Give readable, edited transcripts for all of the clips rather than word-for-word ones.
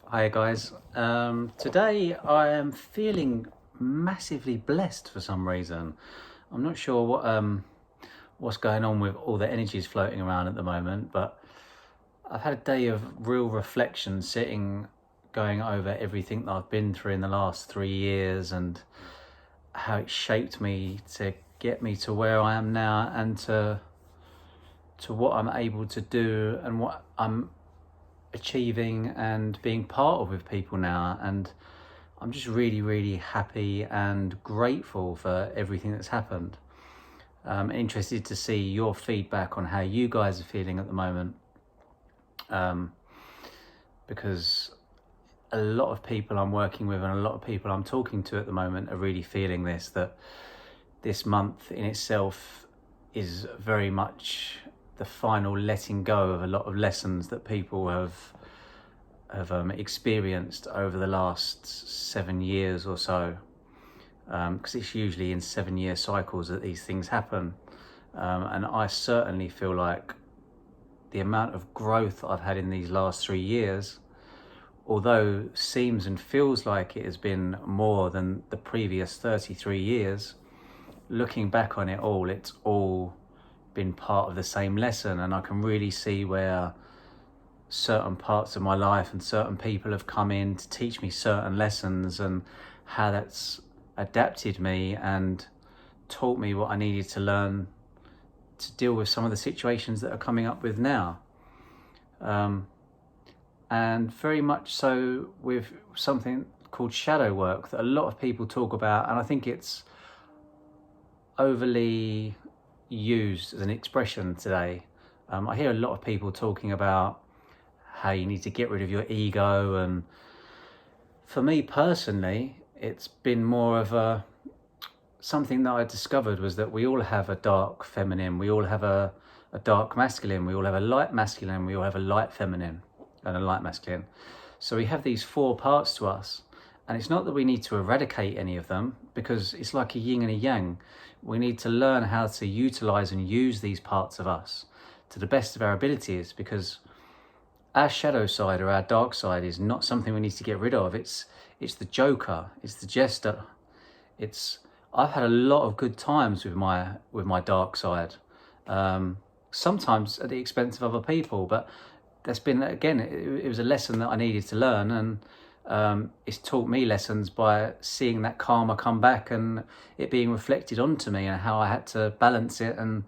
Hi guys. Today I am feeling massively blessed for some reason. I'm not sure what's going on with all the energies floating around at the moment, but I've had a day of real reflection, sitting, going over everything that I've been through in the last 3 years and how it shaped me to get me to where I am now, and to what I'm able to do and what I'm achieving and being part of with people now. And I'm just really happy and grateful for everything that's happened. Interested to see your feedback on how you guys are feeling at the moment, because a lot of people I'm working with and a lot of people I'm talking to at the moment are really feeling this, that this month in itself is very much the final letting go of a lot of lessons that people have experienced over the last 7 years or so, because it's usually in 7-year cycles that these things happen. And I certainly feel like the amount of growth I've had in these last 3 years, although seems and feels like it has been more than the previous 33 years, looking back on it all, it's all been part of the same lesson. And I can really see where certain parts of my life and certain people have come in to teach me certain lessons, and how that's adapted me and taught me what I needed to learn to deal with some of the situations that are coming up with now. And very much so with something called shadow work that a lot of people talk about, and I think it's overly used as an expression today. I hear a lot of people talking about how you need to get rid of your ego, and for me personally, it's been more of something that I discovered was that we all have a dark feminine, we all have a dark masculine, we all have a light masculine, we all have a light feminine and a light masculine. So we have these 4 parts to us, and it's not that we need to eradicate any of them, because it's like a yin and a yang. We need to learn how to utilize and use these parts of us to the best of our abilities, because our shadow side or our dark side is not something we need to get rid of. It's the joker, it's the jester. I've had a lot of good times with my dark side, sometimes at the expense of other people, but that's been, again, it was a lesson that I needed to learn, and it's taught me lessons by seeing that karma come back and it being reflected onto me, and how I had to balance it and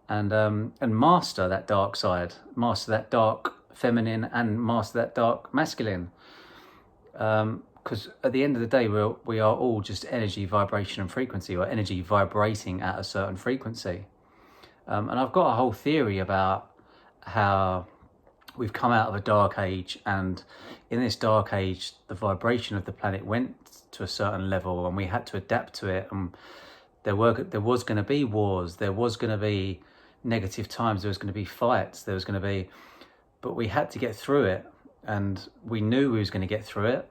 master that dark side, master that dark feminine, and master that dark masculine. Because at the end of the day, we are all just energy, vibration and frequency, or energy vibrating at a certain frequency. And I've got a whole theory about how we've come out of a dark age, and in this dark age the vibration of the planet went to a certain level, and we had to adapt to it. And there was going to be wars, there was going to be negative times, there was going to be fights, but we had to get through it, and we knew we was going to get through it,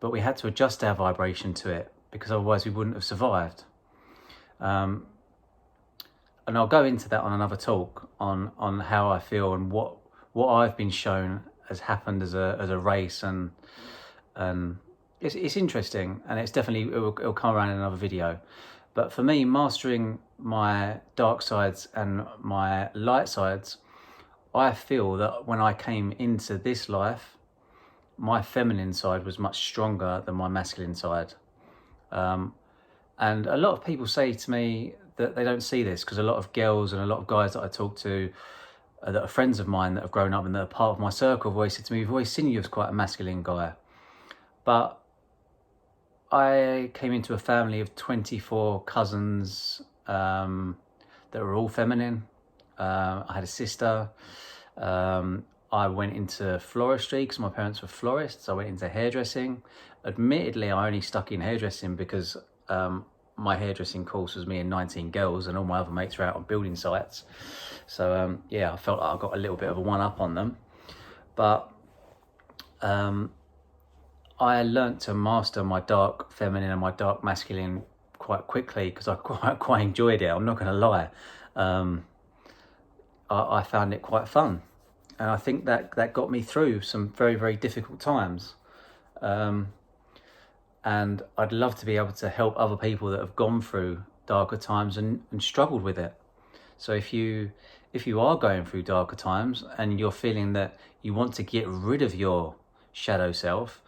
but we had to adjust our vibration to it, because otherwise we wouldn't have survived. And I'll go into that on another talk, on how I feel and what I've been shown has happened as a race, and it's interesting, and it's definitely, it'll come around in another video. But for me, mastering my dark sides and my light sides, I feel that when I came into this life, my feminine side was much stronger than my masculine side. And a lot of people say to me that they don't see this, because a lot of girls and a lot of guys that I talk to, that are friends of mine that have grown up and that are part of my circle, have always said to me, "We've always seen you as quite a masculine guy." But I came into a family of 24 cousins that were all feminine. I had a sister. I went into floristry because my parents were florists. I went into hairdressing. Admittedly, I only stuck in hairdressing because my hairdressing course was me and 19 girls, and all my other mates were out on building sites. So yeah, I felt like I got a little bit of a one-up on them. But I learnt to master my dark feminine and my dark masculine quite quickly, because I quite enjoyed it. I'm not going to lie. I found it quite fun. And I think that got me through some very, very difficult times. And I'd love to be able to help other people that have gone through darker times and struggled with it. So if you are going through darker times and you're feeling that you want to get rid of your shadow self,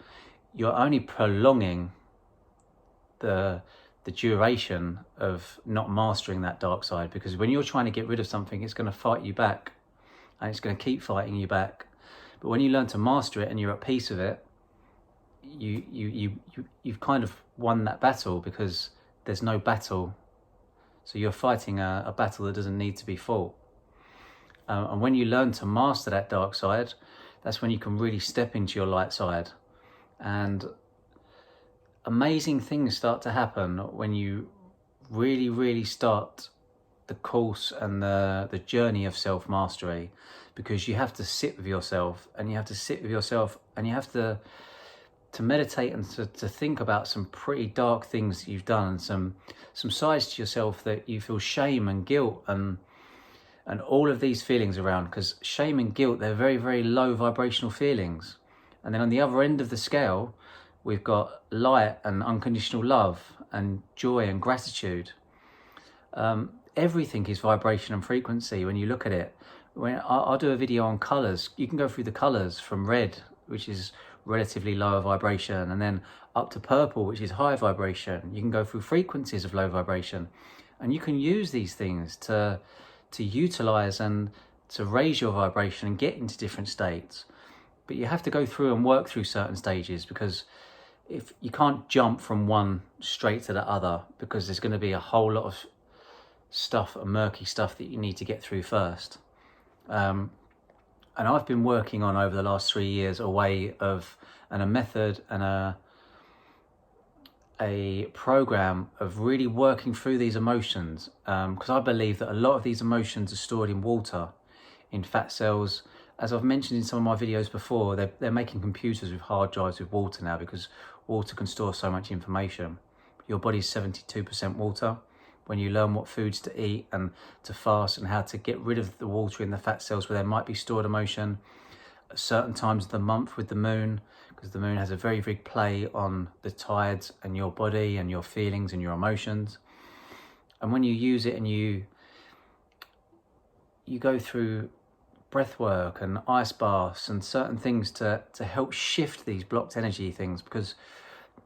you're only prolonging the duration of not mastering that dark side, because when you're trying to get rid of something, it's going to fight you back, and it's going to keep fighting you back. But when you learn to master it and you're at peace with it, you've kind of won that battle, because there's no battle. So you're fighting a battle that doesn't need to be fought. And when you learn to master that dark side, that's when you can really step into your light side. And amazing things start to happen when you really, really start the course and the journey of self-mastery, because you have to sit with yourself, and you have to meditate and to think about some pretty dark things that you've done, and some sides to yourself that you feel shame and guilt and all of these feelings around, because shame and guilt, they're very, very low vibrational feelings. And then on the other end of the scale, we've got light and unconditional love and joy and gratitude. Everything is vibration and frequency when you look at it. When I'll do a video on colours, you can go through the colours from red, which is relatively lower vibration, and then up to purple, which is high vibration. You can go through frequencies of low vibration, and you can use these things to utilize and to raise your vibration and get into different states. But you have to go through and work through certain stages, because if you can't jump from one straight to the other, because there's going to be a whole lot of stuff, murky stuff that you need to get through first. And I've been working on, over the last 3 years, a way of, and a method and a program of really working through these emotions, because I believe that a lot of these emotions are stored in water, in fat cells. As I've mentioned in some of my videos before, they're making computers with hard drives with water now, because water can store so much information. Your body's 72% water. When you learn what foods to eat and to fast, and how to get rid of the water in the fat cells where there might be stored emotion at certain times of the month with the moon, because the moon has a very big play on the tides and your body and your feelings and your emotions. And when you use it and you go through breath work and ice baths and certain things to help shift these blocked energy things, because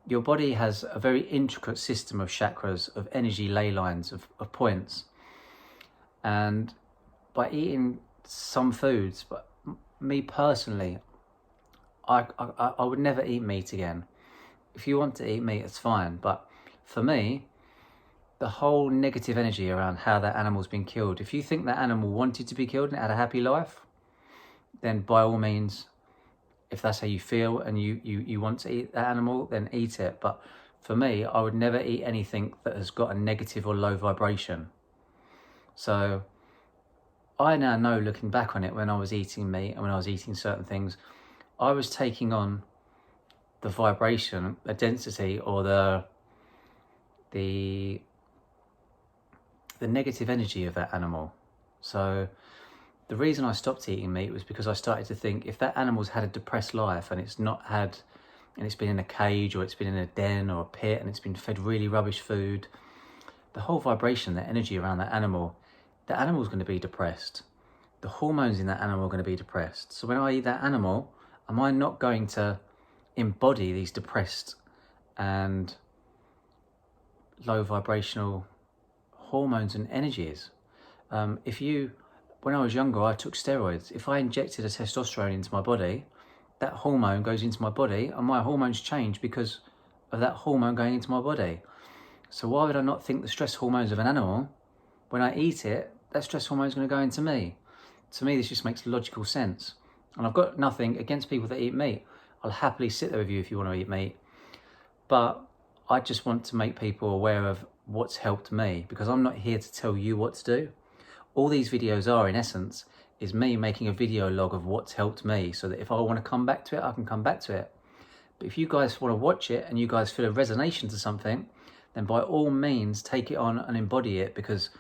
your body has a very intricate system of chakras, of energy ley lines, of points. And by eating some foods, but me personally, I would never eat meat again. If you want to eat meat, it's fine. But for me, the whole negative energy around how that animal's been killed, if you think that animal wanted to be killed and it had a happy life, then by all means, if that's how you feel and you want to eat that animal, then eat it. But for me, I would never eat anything that has got a negative or low vibration. So I now know, looking back on it, when I was eating meat and when I was eating certain things, I was taking on the vibration, the density, or the negative energy of that animal. So the reason I stopped eating meat was because I started to think, if that animal's had a depressed life and it's been in a cage, or it's been in a den or a pit, and it's been fed really rubbish food, the whole vibration, the energy around that animal's going to be depressed. The hormones in that animal are going to be depressed. So when I eat that animal, am I not going to embody these depressed and low vibrational hormones and energies? When I was younger, I took steroids. If I injected a testosterone into my body, that hormone goes into my body, and my hormones change because of that hormone going into my body. So why would I not think the stress hormones of an animal, when I eat it, that stress hormone is going to go into me? To me, this just makes logical sense. And I've got nothing against people that eat meat. I'll happily sit there with you if you want to eat meat. But I just want to make people aware of what's helped me, because I'm not here to tell you what to do. All these videos are, in essence, is me making a video log of what's helped me, so that if I want to come back to it, I can come back to it. But if you guys want to watch it and you guys feel a resonance to something, then by all means take it on and embody it, because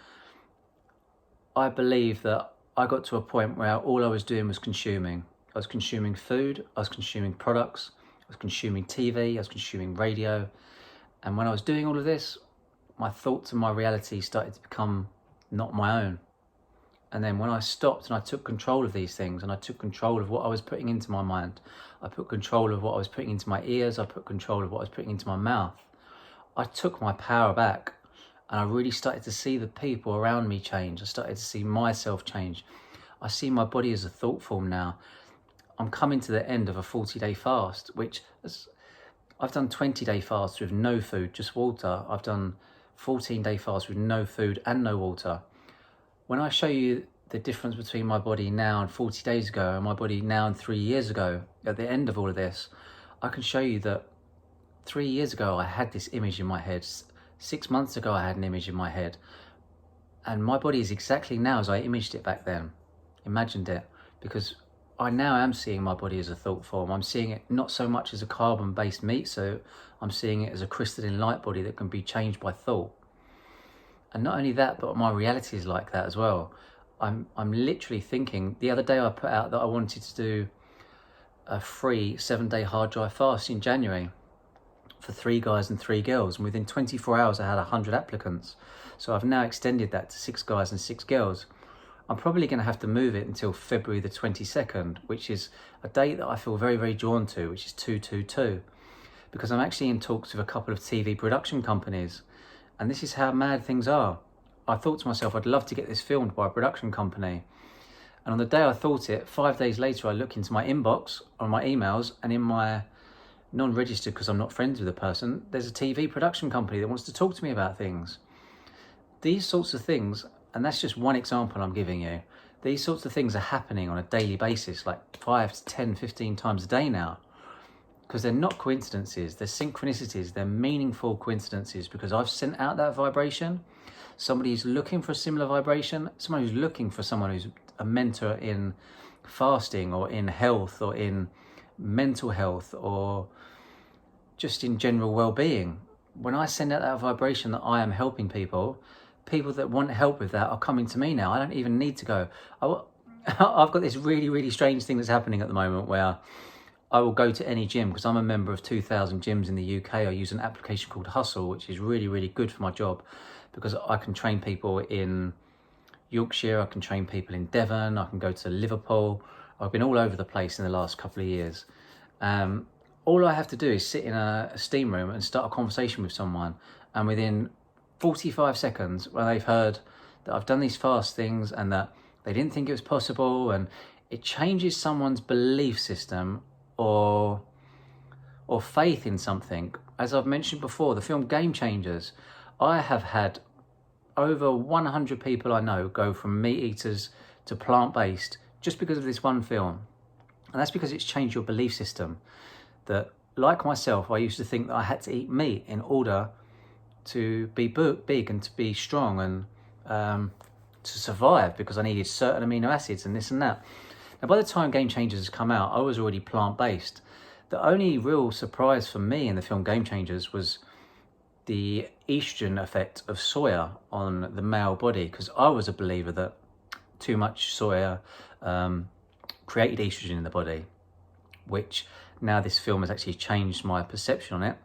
I believe that I got to a point where all I was doing was consuming. I was consuming food, I was consuming products, I was consuming TV, I was consuming radio. And when I was doing all of this, my thoughts and my reality started to become not my own. And then when I stopped and I took control of these things, and I took control of what I was putting into my mind, I put control of what I was putting into my ears, I put control of what I was putting into my mouth, I took my power back. And I really started to see the people around me change. I started to see myself change. I see my body as a thought form now. I'm coming to the end of a 40-day fast, which I've done 20-day fasts with no food, just water. I've done 14-day fasts with no food and no water. When I show you the difference between my body now and 40 days ago and my body now and 3 years ago, at the end of all of this, I can show you that 3 years ago I had this image in my head. 6 months ago I had an image in my head, and my body is exactly now as I imaged it back then, imagined it, because I now am seeing my body as a thought form. I'm seeing it not so much as a carbon-based meat suit, I'm seeing it as a crystalline light body that can be changed by thought. And not only that, but my reality is like that as well. I'm literally thinking, the other day I put out that I wanted to do a free 7-day hard drive fast in January for 3 guys and 3 girls, and within 24 hours I had 100 applicants. So I've now extended that to 6 guys and 6 girls. I'm probably going to have to move it until February the 22nd, which is a date that I feel very, very drawn to, which is 222, because I'm actually in talks with a couple of TV production companies, and this is how mad things are. I thought to myself, I'd love to get this filmed by a production company, and on the day I thought it, 5 days later I look into my inbox on my emails, and in my non-registered, because I'm not friends with the person, there's a TV production company that wants to talk to me about things. These sorts of things, and that's just one example I'm giving you, these sorts of things are happening on a daily basis, like 5 to 10, 15 times a day now, because they're not coincidences, they're synchronicities, they're meaningful coincidences, because I've sent out that vibration. Somebody who's looking for a similar vibration, someone who's looking for someone who's a mentor in fasting or in health or in mental health or just in general well-being. When I send out that vibration that I am helping people, people that want help with that are coming to me now. I don't even need to go. I've got this really, really strange thing that's happening at the moment where I will go to any gym, because I'm a member of 2,000 gyms in the UK. I use an application called Hustle, which is really, really good for my job, because I can train people in Yorkshire, I can train people in Devon, I can go to Liverpool. I've been all over the place in the last couple of years. All I have to do is sit in a steam room and start a conversation with someone, and within 45 seconds, when they've heard that I've done these fast things and that they didn't think it was possible, and it changes someone's belief system or faith in something. As I've mentioned before, the film Game Changers, I have had over 100 people I know go from meat eaters to plant-based just because of this one film. And that's because it's changed your belief system. That, like myself, I used to think that I had to eat meat in order to be big and to be strong and to survive, because I needed certain amino acids and this and that. Now, by the time Game Changers has come out, I was already plant-based. The only real surprise for me in the film Game Changers was the estrogen effect of soya on the male body, because I was a believer that too much soya created estrogen in the body, which now this film has actually changed my perception on it.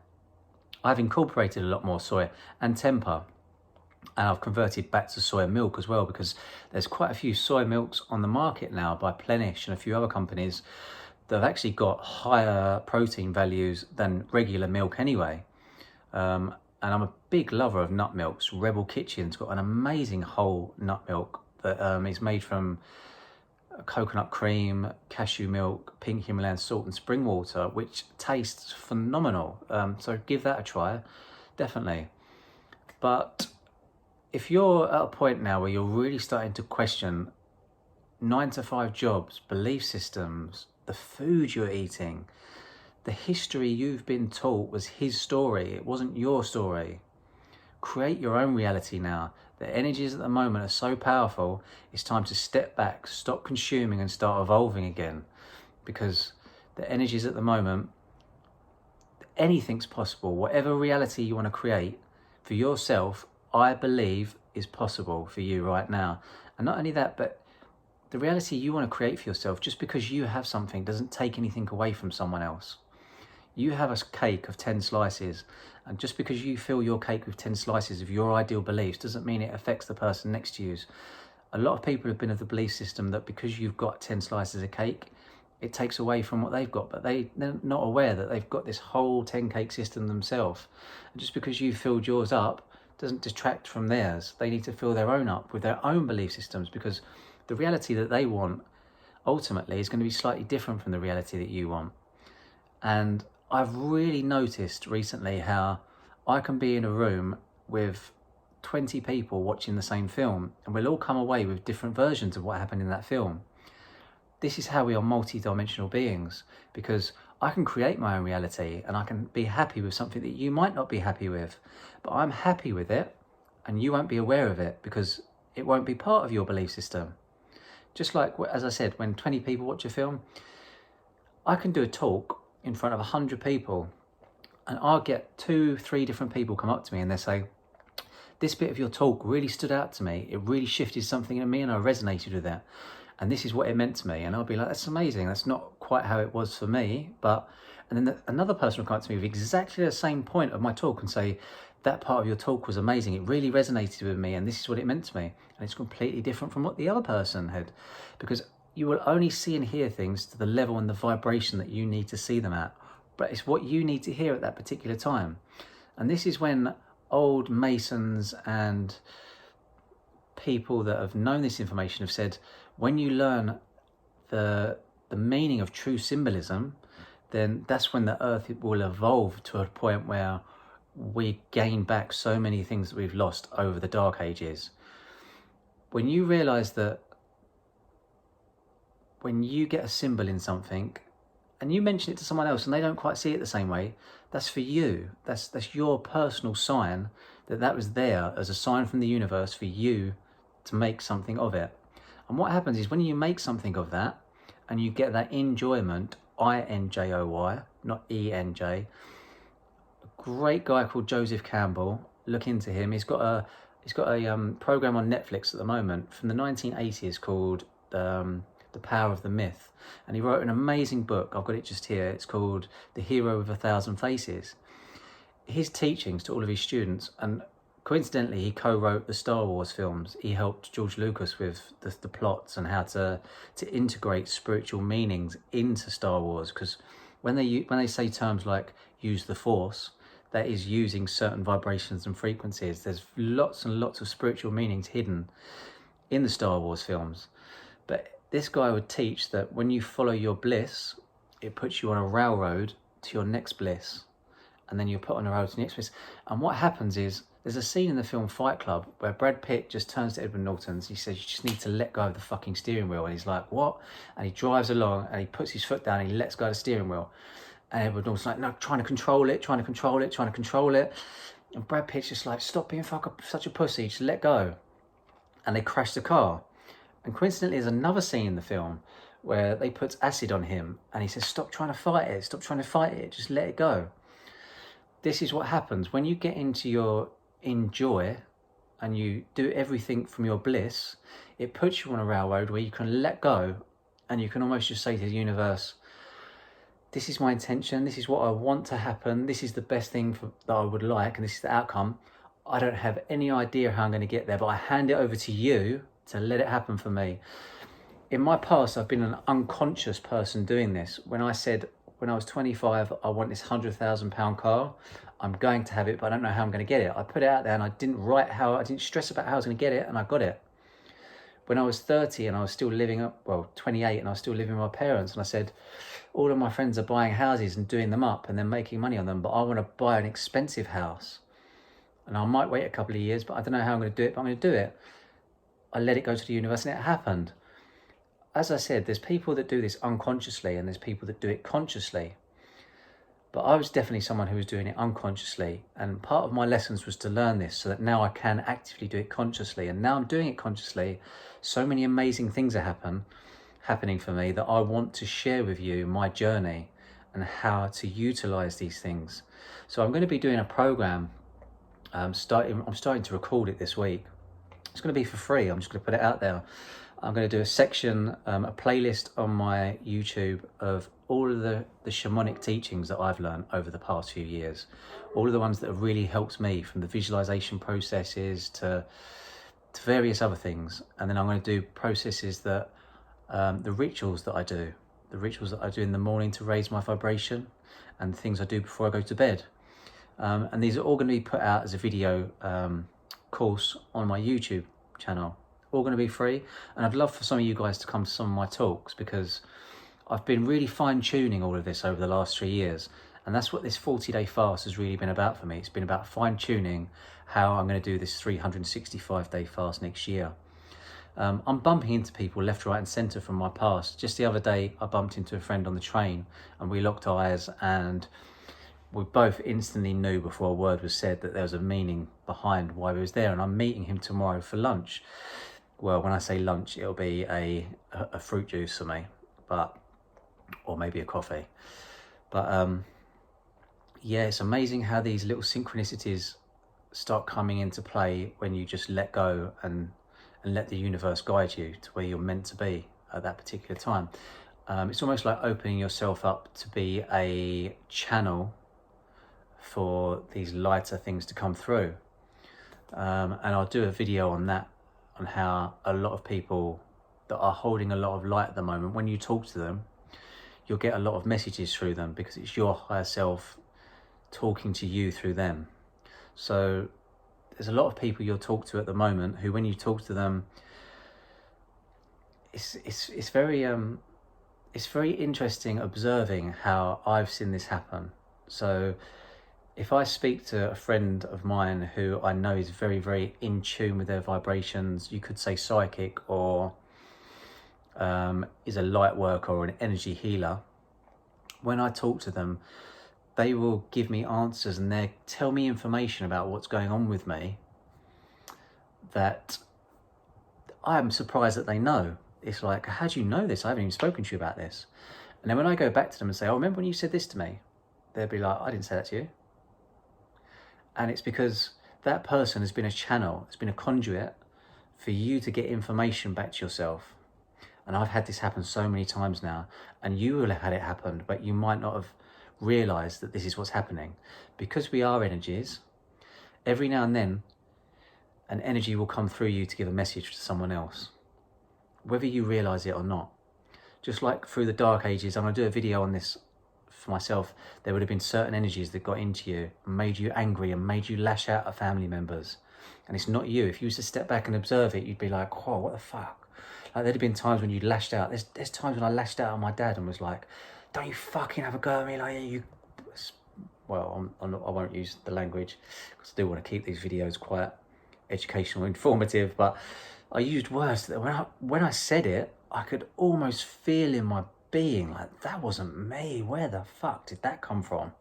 I've incorporated a lot more soya and tempeh, and I've converted back to soy milk as well, because there's quite a few soy milks on the market now by Plenish and a few other companies that have actually got higher protein values than regular milk anyway. And I'm a big lover of nut milks. Rebel Kitchen's got an amazing whole nut milk that is made from coconut cream, cashew milk, pink Himalayan salt and spring water, which tastes phenomenal. So give that a try, definitely. But if you're at a point now where you're really starting to question 9-to-5 jobs, belief systems, the food you're eating, the history you've been taught was his story, it wasn't your story. Create your own reality now. The energies at the moment are so powerful, it's time to step back, stop consuming and start evolving again. Because the energies at the moment, anything's possible. Whatever reality you want to create for yourself, I believe is possible for you right now. And not only that, but the reality you want to create for yourself, just because you have something doesn't take anything away from someone else. You have a cake of 10 slices, and just because you fill your cake with 10 slices of your ideal beliefs doesn't mean it affects the person next to you. A lot of people have been of the belief system that because you've got 10 slices of cake, it takes away from what they've got, but they're not aware that they've got this whole 10 cake system themselves. And just because you filled yours up doesn't detract from theirs. They need to fill their own up with their own belief systems, because the reality that they want ultimately is going to be slightly different from the reality that you want. And I've really noticed recently how I can be in a room with 20 people watching the same film, and we'll all come away with different versions of what happened in that film. This is how we are multi-dimensional beings, because I can create my own reality and I can be happy with something that you might not be happy with, but I'm happy with it and you won't be aware of it because it won't be part of your belief system. Just like, as I said, when 20 people watch a film, I can do a talk in front of 100 people and I'll get 2-3 different people come up to me and they say, this bit of your talk really stood out to me. It really shifted something in me and I resonated with it. And this is what it meant to me. And I'll be like, that's amazing. That's not quite how it was for me. But, and then another person will come up to me with exactly the same point of my talk and say, that part of your talk was amazing. It really resonated with me. And this is what it meant to me. And it's completely different from what the other person had, because you will only see and hear things to the level and the vibration that you need to see them at. But it's what you need to hear at that particular time. And this is when old Masons and people that have known this information have said, when you learn the meaning of true symbolism, then that's when the earth will evolve to a point where we gain back so many things that we've lost over the dark ages. When you realize that when you get a symbol in something and you mention it to someone else and they don't quite see it the same way, that's for you. That's your personal sign that was there as a sign from the universe for you to make something of it. And what happens is when you make something of that and you get that enjoyment, I-N-J-O-Y, not E-N-J, a great guy called Joseph Campbell, look into him. He's got a program on Netflix at the moment from the 1980s called The Power of the Myth. And he wrote an amazing book. I've got it just here. It's called The Hero with 1,000 Faces. His teachings to all of his students, and coincidentally, he co-wrote the Star Wars films. He helped George Lucas with the plots and how to integrate spiritual meanings into Star Wars. Because when they say terms like use the Force, that is using certain vibrations and frequencies. There's lots and lots of spiritual meanings hidden in the Star Wars films. But this guy would teach that when you follow your bliss, it puts you on a railroad to your next bliss. And then you're put on a road to the next bliss. And what happens is, there's a scene in the film Fight Club where Brad Pitt just turns to Edward Norton and he says, you just need to let go of the fucking steering wheel. And he's like, what? And he drives along and he puts his foot down and he lets go of the steering wheel. And Edward Norton's like, no, trying to control it. And Brad Pitt's just like, stop being such a pussy, just let go. And they crash the car. And coincidentally, there's another scene in the film where they put acid on him and he says, stop trying to fight it, just let it go. This is what happens when you get into your enjoy and you do everything from your bliss. It puts you on a railroad where you can let go and you can almost just say to the universe, this is my intention, this is what I want to happen, this is the best thing that I would like, and this is the outcome. I don't have any idea how I'm going to get there, but I hand it over to you to let it happen for me. In my past, I've been an unconscious person doing this. When I said, when I was 25, I want this £100,000 car. I'm going to have it, but I don't know how I'm going to get it. I put it out there and I didn't stress about how I was going to get it, and I got it. When I was 30 and I was still 28 and I was still living with my parents, and I said, all of my friends are buying houses and doing them up and then making money on them, but I want to buy an expensive house. And I might wait a couple of years, but I don't know how I'm going to do it, but I'm going to do it. I let it go to the universe and it happened. As I said, there's people that do this unconsciously and there's people that do it consciously. But I was definitely someone who was doing it unconsciously. And part of my lessons was to learn this so that now I can actively do it consciously. And now I'm doing it consciously. So many amazing things are happening for me that I want to share with you my journey and how to utilize these things. So I'm going to be doing a program. I'm starting to record it this week. It's going to be for free. I'm just going to put it out there. I'm going to do a section, a playlist on my YouTube of all of the shamanic teachings that I've learned over the past few years. All of the ones that have really helped me, from the visualization processes to various other things. And then I'm going to do processes that, the rituals that I do in the morning to raise my vibration, and the things I do before I go to bed. And these are all going to be put out as a video course on my YouTube channel. All going to be free, and I'd love for some of you guys to come to some of my talks, because I've been really fine-tuning all of this over the last 3 years, and that's what this 40-day fast has really been about for me. It's been about fine-tuning how I'm going to do this 365-day fast next year. I'm bumping into people left, right and centre from my past. Just the other day I bumped into a friend on the train and we locked eyes, and we both instantly knew before a word was said that there was a meaning behind why we was there. And I'm meeting him tomorrow for lunch. Well, when I say lunch, it'll be a fruit juice for me, or maybe a coffee. But yeah, it's amazing how these little synchronicities start coming into play when you just let go and let the universe guide you to where you're meant to be at that particular time. It's almost like opening yourself up to be a channel for these lighter things to come through. And I'll do a video on that, on how a lot of people that are holding a lot of light at the moment, when you talk to them, you'll get a lot of messages through them, because it's your higher self talking to you through them. So there's a lot of people you'll talk to at the moment who, when you talk to them, it's very interesting observing how I've seen this happen. So if I speak to a friend of mine who I know is very, very in tune with their vibrations, you could say psychic, or is a light worker or an energy healer, when I talk to them, they will give me answers and they tell me information about what's going on with me that I am surprised that they know. It's like, how do you know this? I haven't even spoken to you about this. And then when I go back to them and say, oh, remember when you said this to me? They'll be like, I didn't say that to you. And it's because that person has been a channel, has been a conduit for you to get information back to yourself. And I've had this happen so many times now, and you will have had it happen, but you might not have realised that this is what's happening. Because we are energies, every now and then an energy will come through you to give a message to someone else, whether you realise it or not. Just like through the dark ages, I'm going to do a video on this for myself. There would have been certain energies that got into you and made you angry and made you lash out at family members, and it's not you. If you was to step back and observe it, you'd be like, whoa, what the fuck? Like, there'd have been times when you lashed out. There's times when I lashed out at my dad and was like, don't you fucking have a go at me, like you. Well, I won't use the language, because I do want to keep these videos quite educational, informative, but I used words that when I said it, I could almost feel in my being like, that wasn't me. Where the fuck did that come from?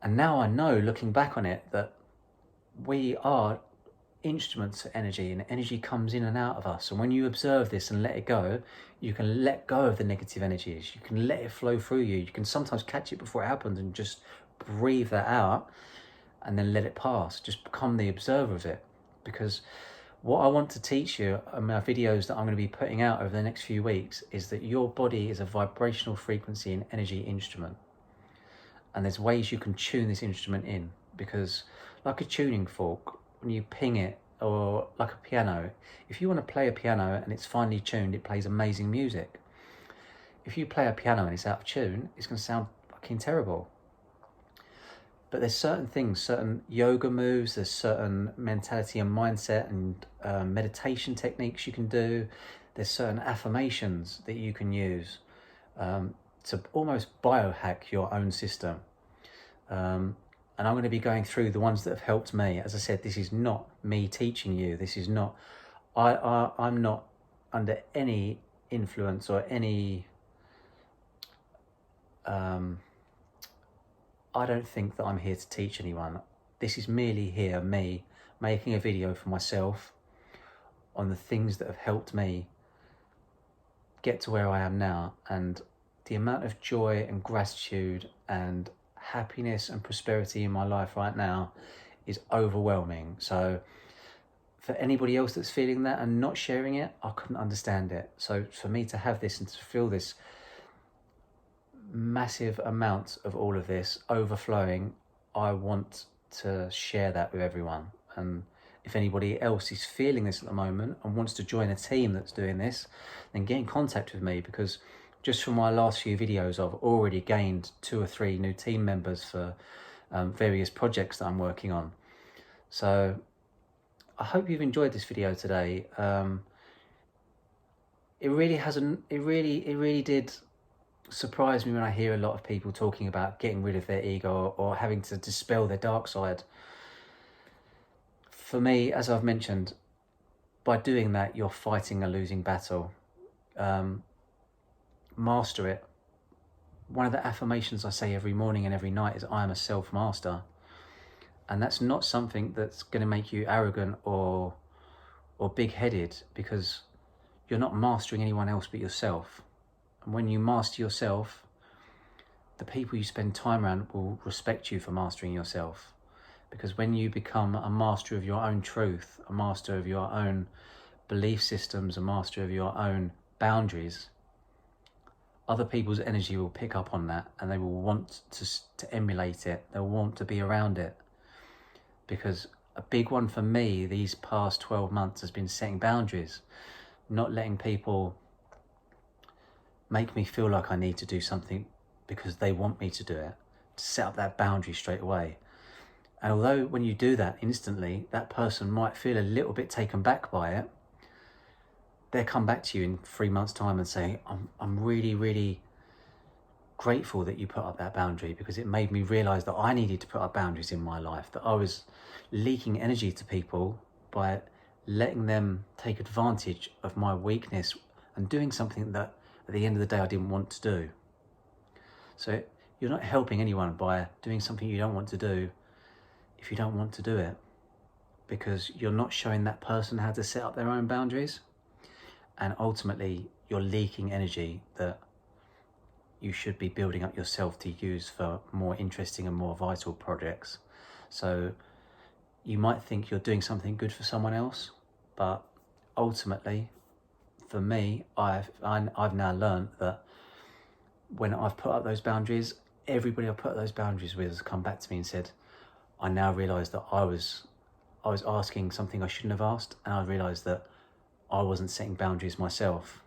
And now I know, looking back on it, that we are instruments of energy, and energy comes in and out of us. And when you observe this and let it go, you can let go of the negative energies. You can let it flow through you. You can sometimes catch it before it happens and just breathe that out and then let it pass. Just become the observer of it. Because what I want to teach you in my videos that I'm going to be putting out over the next few weeks is that your body is a vibrational frequency and energy instrument. And there's ways you can tune this instrument in, because like a tuning fork, when you ping it, or like a piano, if you want to play a piano and it's finely tuned, it plays amazing music. If you play a piano and it's out of tune, it's going to sound fucking terrible. But there's certain things, certain yoga moves, there's certain mentality and mindset and meditation techniques you can do. There's certain affirmations that you can use to almost biohack your own system. And I'm going to be going through the ones that have helped me. As I said, this is not me teaching you. This is not, I'm not under any influence or any, I don't think that I'm here to teach anyone. This is merely here, me making a video for myself on the things that have helped me get to where I am now. And the amount of joy and gratitude and happiness and prosperity in my life right now is overwhelming. So for anybody else that's feeling that and not sharing it, I couldn't understand it. So for me to have this and to feel this massive amount of all of this overflowing, I want to share that with everyone. And if anybody else is feeling this at the moment and wants to join a team that's doing this, then get in contact with me, because just from my last few videos, I've already gained 2 or 3 new team members for various projects that I'm working on. So I hope you've enjoyed this video today. It really did surprise me when I hear a lot of people talking about getting rid of their ego or having to dispel their dark side. For me, as I've mentioned, by doing that, you're fighting a losing battle. Master it. One of the affirmations I say every morning and every night is I am a self-master. And that's not something that's going to make you arrogant or big-headed, because you're not mastering anyone else but yourself. And when you master yourself, the people you spend time around will respect you for mastering yourself. Because when you become a master of your own truth, a master of your own belief systems, a master of your own boundaries, other people's energy will pick up on that, and they will want to emulate it. They'll want to be around it. Because a big one for me these past 12 months has been setting boundaries, not letting people make me feel like I need to do something because they want me to do it, to set up that boundary straight away. And although when you do that instantly, that person might feel a little bit taken back by it, they'll come back to you in 3 months' time and say, I'm really, really grateful that you put up that boundary, because it made me realise that I needed to put up boundaries in my life, that I was leaking energy to people by letting them take advantage of my weakness and doing something that at the end of the day I didn't want to do. So you're not helping anyone by doing something you don't want to do if you don't want to do it, because you're not showing that person how to set up their own boundaries, and ultimately you're leaking energy that you should be building up yourself to use for more interesting and more vital projects. So you might think you're doing something good for someone else, but ultimately, for me, I've now learned that when I've put up those boundaries, everybody I've put those boundaries with has come back to me and said, I now realise that I was asking something I shouldn't have asked, and I realised that I wasn't setting boundaries myself.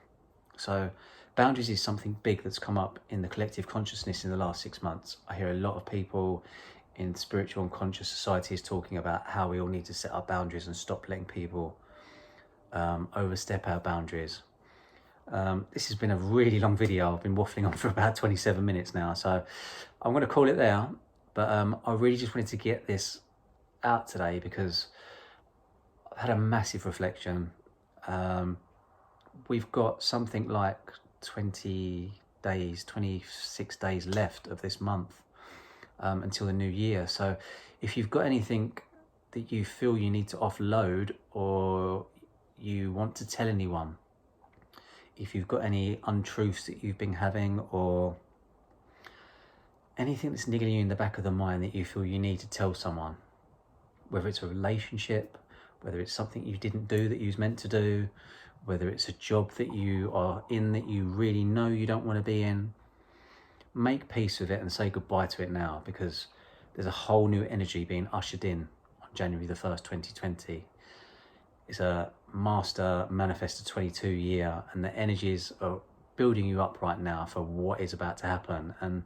So boundaries is something big that's come up in the collective consciousness in the last 6 months. I hear a lot of people in spiritual and conscious societies talking about how we all need to set up boundaries and stop letting people overstep our boundaries. This has been a really long video. I've been waffling on for about 27 minutes now, so I'm going to call it there. But I really just wanted to get this out today because I've had a massive reflection. We've got something like 26 days left of this month until the new year. So if you've got anything that you feel you need to offload, or you want to tell anyone, if you've got any untruths that you've been having, or anything that's niggling you in the back of the mind that you feel you need to tell someone, whether it's a relationship, whether it's something you didn't do that you was meant to do, whether it's a job that you are in that you really know you don't want to be in, make peace with it and say goodbye to it now, because there's a whole new energy being ushered in on January the 1st, 2020. It's a Master Manifestor 22 year, and the energies are building you up right now for what is about to happen. And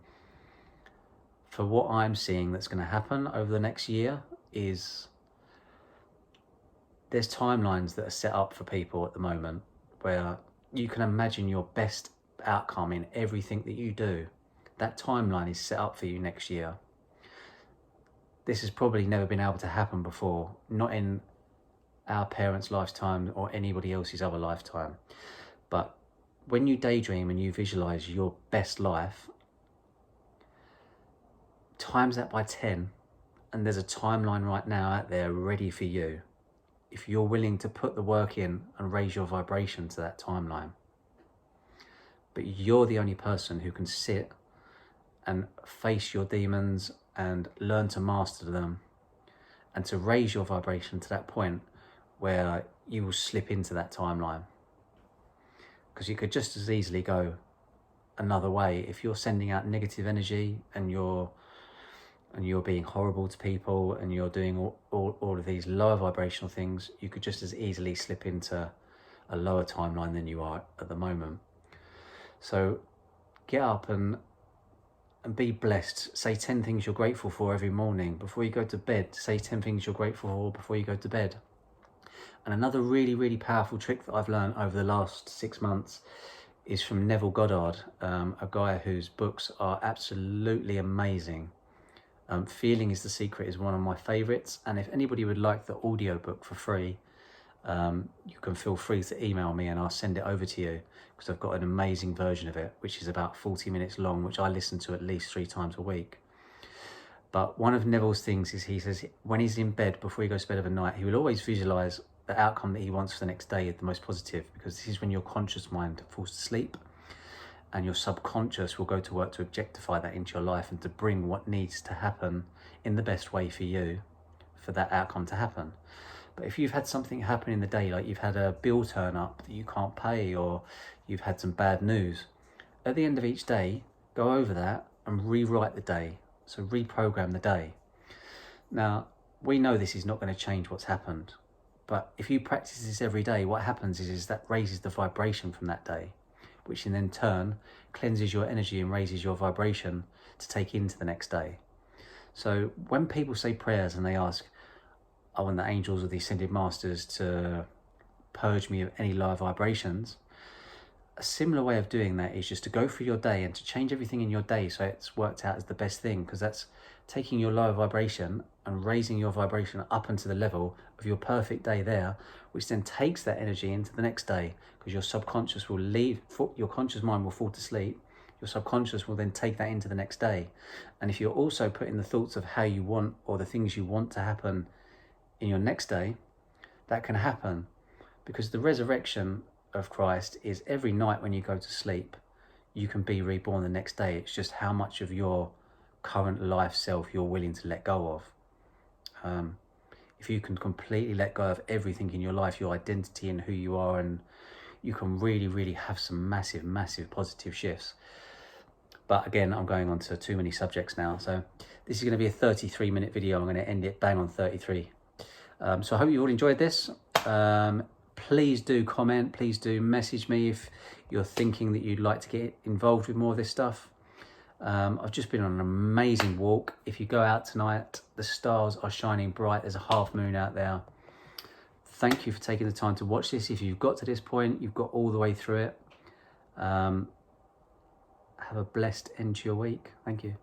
for what I'm seeing that's going to happen over the next year is there's timelines that are set up for people at the moment where you can imagine your best outcome in everything that you do. That timeline is set up for you next year. This has probably never been able to happen before, not in our parents' lifetime or anybody else's other lifetime. But when you daydream and you visualize your best life, times that by 10, and there's a timeline right now out there ready for you, if you're willing to put the work in and raise your vibration to that timeline. But you're the only person who can sit and face your demons and learn to master them, and to raise your vibration to that point where you will slip into that timeline, because you could just as easily go another way. If you're sending out negative energy and you're being horrible to people and you're doing all of these lower vibrational things, you could just as easily slip into a lower timeline than you are at the moment. So get up and be blessed. Say 10 things you're grateful for every morning. Before you go to bed, say 10 things you're grateful for before you go to bed. And another really, really powerful trick that I've learned over the last 6 months is from Neville Goddard, a guy whose books are absolutely amazing. Feeling is the Secret is one of my favorites, and if anybody would like the audiobook for free, you can feel free to email me and I'll send it over to you, because I've got an amazing version of it which is about 40 minutes long, which I listen to at least 3 times a week. But one of Neville's things is, he says when he's in bed, before he goes to bed of a night, he will always visualize the outcome that he wants for the next day, the most positive, because this is when your conscious mind falls to sleep and your subconscious will go to work to objectify that into your life and to bring what needs to happen in the best way for you, for that outcome to happen. But if you've had something happen in the day, like you've had a bill turn up that you can't pay, or you've had some bad news, at the end of each day, go over that and rewrite the day. So reprogram the day. Now, we know this is not going to change what's happened, but if you practice this every day, what happens is that raises the vibration from that day, which in then turn cleanses your energy and raises your vibration to take into the next day. So when people say prayers and they ask, I want the angels or the ascended masters to purge me of any lower vibrations, a similar way of doing that is just to go through your day and to change everything in your day so it's worked out as the best thing, because that's taking your lower vibration and raising your vibration up into the level of your perfect day there, which then takes that energy into the next day, because your subconscious will leave, your conscious mind will fall to sleep, your subconscious will then take that into the next day. And if you're also putting the thoughts of how you want, or the things you want to happen in your next day, that can happen, because the resurrection of Christ is every night when you go to sleep, you can be reborn the next day. It's just how much of your current life self you're willing to let go of. If you can completely let go of everything in your life, your identity and who you are, and you can really, really have some massive, massive positive shifts. But again, I'm going on to too many subjects now. So this is going to be a 33-minute video. I'm going to end it bang on 33. So I hope you all enjoyed this. Please do comment, please do message me if you're thinking that you'd like to get involved with more of this stuff. I've just been on an amazing walk. If you go out tonight, the stars are shining bright. There's a half moon out there. Thank you for taking the time to watch this. If you've got to this point, you've got all the way through it. Have a blessed end to your week. Thank you.